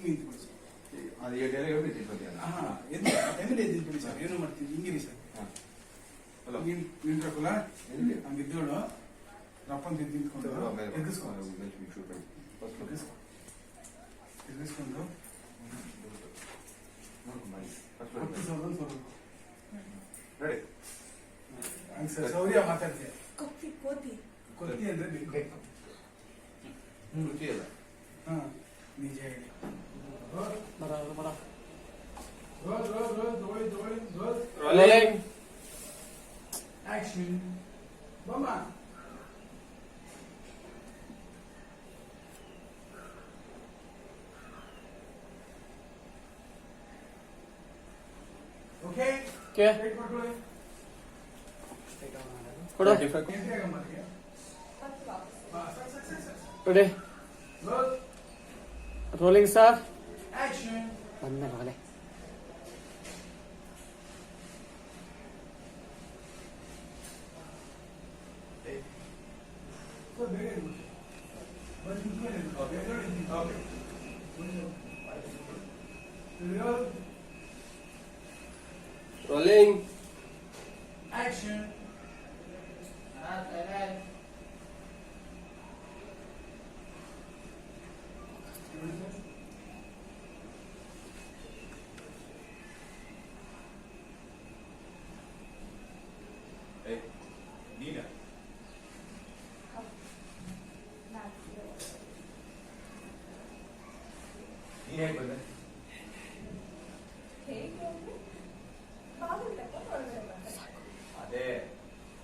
ಲಕ್ಷ್ಮಿ ಅಂತ ಬಿಡಿ ಸರ್. ಅದು ಎದ್ದಿದ್ಬಿಡಿ ಸರ್, ಏನು ಮಾಡ್ತೀವಿ ಹಿಂಗಿರಿ ಸರ್. ನಿಂತ್ರಕುಲ ಹಂಗಿದ್ದೋಳು ರಪ್ಪಂತ ನಿಂತ್ಕೊಂಡು ಎದ್ದಿಸ್ಕೊಂಡು ಸೌರ್ಯ ಮಾತಾಡ್ತೀಯ. ಕೊತ್ತಿ ಅಂದ್ರೆ ನಿಜ ಹೇಳಿ. Action. Mama. Okay. Okay. ಕೊಡು. Ready. Rolling sir. Action. ಬಂದ ಮಗನೇ. Rolling. Action. Hey, Nina. ನೀನ್ ಹೇಗೆ ಬಂದೆ? ಅದೇ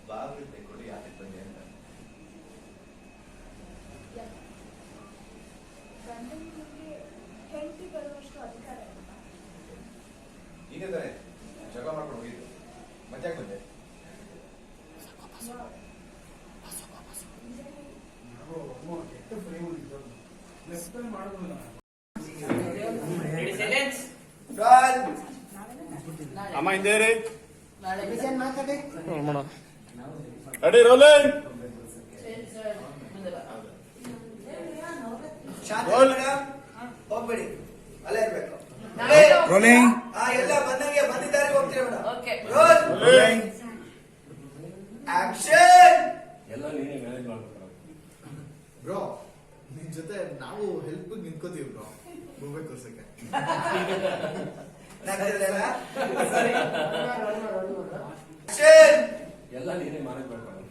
ಬಾಗಿಲು ತೆಕ್ಕೊಂಡು ಯಾಕೆ ಬಂದೆ ಅಂತ. ನೀನೇ ತಾನೆ ಜಗಳ ಮಾಡ್ಕೊಂಡು ಹೋಗಿದ್ದು, ಮತ್ತೆ ಯಾಕೆ ಬಂದೆ? ಅಮ್ಮ ಹಿಂದೆ ರೀ. Ready rolling. ಹೋಗ್ಬೇಡಿ, ಅಲ್ಲೇ ಇರ್ಬೇಕು. ರೋಲಿಂಗ್. ಎಲ್ಲ ಬಂದಂಗೆ ಬಂದಿದ್ದಾರೆ, ಹೋಗ್ತೀವಿ ಮೇಡಮ್. ರೋಲಿಂಗ್. ಆಕ್ಷನ್. ಎಲ್ಲ ನೀನೇ ಮ್ಯಾನೇಜ್ ಮಾಡ್ಬೇಕು ಬ್ರೋ. ನಿನ್ ಜೊತೆ ನಾವು ಹೆಲ್ಪ್ ನಿಂತ್ಕೋತೀವಿ ಬ್ರೋ, ಬೊಂಬೆ ತೋರ್ಸಕ್ಕೆ. ಎಲ್ಲ ನೀನೇ ಮ್ಯಾನೇಜ್ ಮಾಡ್ಬೇಕು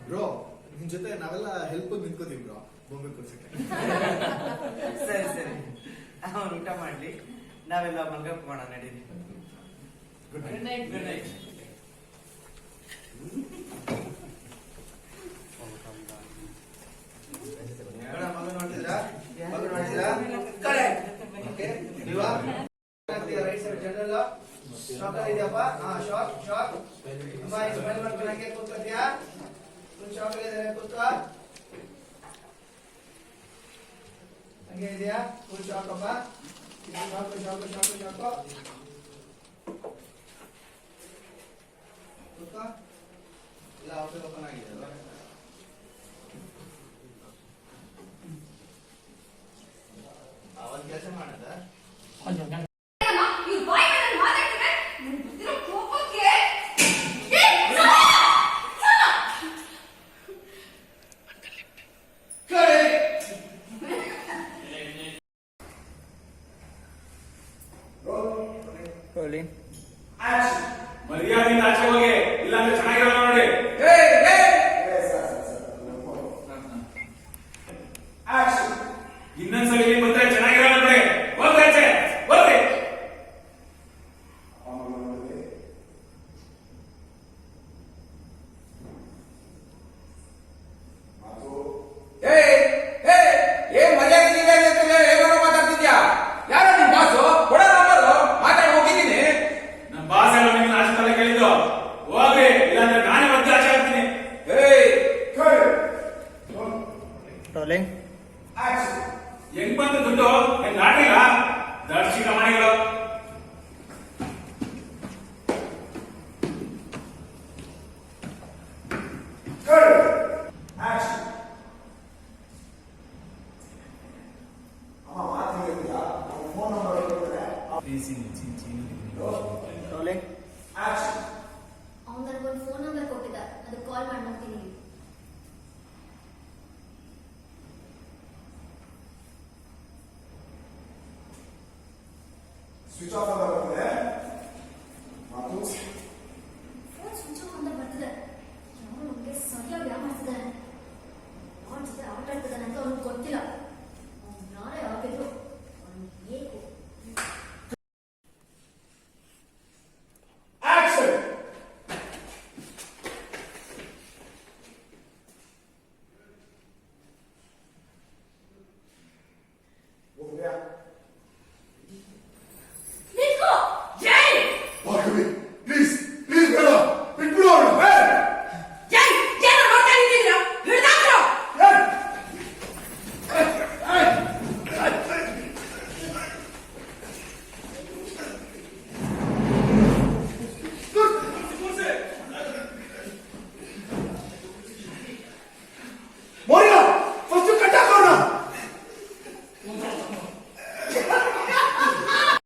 ಬ್ರೋ. ನಿನ್ ಜೊತೆ ನಾವೆಲ್ಲ ಹೆಲ್ಪ್ ನಿಂತ್ಕೋತೀವಿ ಬ್ರೋ, ಬೊಂಬೆ ತೋರ್ಸಕ್ಕೆ. ಸರಿ ಸರಿ, ಅವ್ನು ಊಟ ಮಾಡ್ಲಿ, ನಾವೆಲ್ಲ ಮಲ್ಗಕ್ಕೆ ಮಾಡೋಣ, ನಡೀರಿ. Good night. Good night. ಮಗ ನೋಡ್ತಿದ್ರಾ? ಕರೆಕ್ಟ್. ಓಕೆ, ನೀವಾ ರೈಟ್ ಸೈಡ್ ಜನರಲ್ ಶಾಕ್ ಇದೆಯಪ್ಪ. ಶಾಕ್. ಅಮ್ಮ ಈ ಸ್ಮೈಲ್ ಮಾಡ್ಕೊಳಕ್ಕೆ ಕೂತ್ಕೊತೀಯಾ? ಫುಲ್ ಶಾಕ್ ಇದೆ, ಕೂತ್ಕೋ. ಹಂಗೆ ಇದೆಯಾ? ಫುಲ್ ಶಾಕ್ ಅಪ್ಪ. ಶಾಕ್. ಕೂತ್ಕೋ. ಇಲ್ಲ ಆಫೀಸ್ ಓಪನ್ ಆಗಿದೆ ಅಲ್ವಾ? ಅವನ್ ಕೆಲಸ ಮಾಡದ ಮರ್ಯಾದೆಯಿಂದ ಆಚೆ ಹೋಗಿ, ಇಲ್ಲಾಂದ್ರೆ ಚೆನ್ನಾಗಿರಲ್ಲ ನೋಡಿ. ಇನ್ನೊಂದ್ಸಲಿ ಬಂದ್ರೆ ಚೆನ್ನಾಗಿರಲ್ಲ ನೋಡಿ. ಹೋಗ್ತಾಚೆ ಹೋಗ್ರಿ. ಏನ್ ಮರ್ಯಾದೆ ಏನೋ ಮಾತಾಡ್ತಿದ್ಯಾ? ಯಾರೋ ನಿಮ್ ಬಾಸು? ಕೊಡ ನಂಬರು, ಮಾತಾಡಿ ಹೋಗಿದ್ದೀನಿ. ನಮ್ಮ ಬಾಸ್ ಎಲ್ಲ ನಿಮ್ಗೆ ಆಚೆ ತಲೆ ಕೇಳಿದ್ದು. ಫೇಸಿಂಗ್ ಚೀನಿ ರೋಲಿಂಗ್ ಅವ್ನು ನನಗೊಂದು ಫೋನ್ ನಂಬರ್ ಕೊಟ್ಟಿದ್ದ, ಅದಕ್ಕೆ ಕಾಲ್ ಮಾಡಿ ನೋಡ್ತೀನಿ. ಸ್ವಿಚ್ ಆಫ್ ಅಂತ ಬರ್ತದೆ